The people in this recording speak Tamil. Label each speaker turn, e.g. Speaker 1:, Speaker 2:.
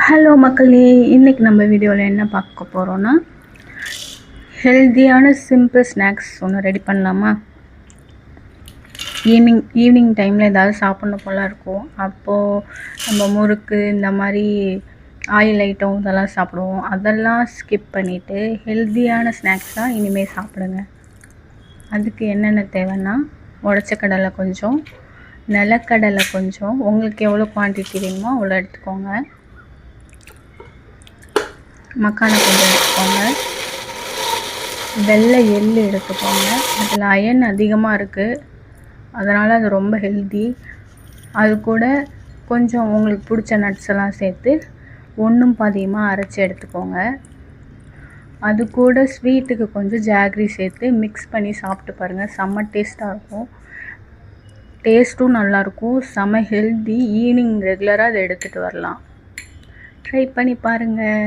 Speaker 1: ஹலோ மக்களே, இன்றைக்கி நம்ம வீடியோவில் என்ன பார்க்க போகிறோன்னா ஹெல்த்தியான சிம்பிள் ஸ்நாக்ஸ் ஒன்று ரெடி பண்ணலாமா? ஈவினிங் டைமில் ஏதாவது சாப்பிட்ணும் போல் இருக்கும். அப்போது நம்ம முறுக்கு இந்த மாதிரி ஆயில் ஐட்டம் இதெல்லாம் சாப்பிடுவோம். அதெல்லாம் ஸ்கிப் பண்ணிவிட்டு ஹெல்த்தியான ஸ்நாக்ஸாக இனிமேல் சாப்பிடுங்க. அதுக்கு என்னென்ன தேவைன்னா, உடச்ச கடலை கொஞ்சம், நிலக்கடலை கொஞ்சம், உங்களுக்கு எவ்வளோ குவான்டிட்டி வேணுமோ அவ்வளோ எடுத்துக்கோங்க. மக்கானை கொஞ்சம் எடுத்துக்கோங்க. வெள்ளை எள்ளு எடுத்துக்கோங்க. அதில் அயன் அதிகமாக இருக்குது, அதனால் அது ரொம்ப ஹெல்தி. அது கூட கொஞ்சம் உங்களுக்கு பிடிச்ச நட்ஸ் எல்லாம் சேர்த்து ஒன்றும் பாதியமாக அரைச்சி எடுத்துக்கோங்க. அது கூட ஸ்வீட்டுக்கு கொஞ்சம் ஜாகரி சேர்த்து மிக்ஸ் பண்ணி சாப்பிட்டு பாருங்கள். செம்ம டேஸ்ட்டாக இருக்கும். டேஸ்ட்டும் நல்லாயிருக்கும், செம்ம ஹெல்தி. ஈவினிங் ரெகுலராக அதை எடுத்துகிட்டு வரலாம். ட்ரை பண்ணி பாருங்கள்.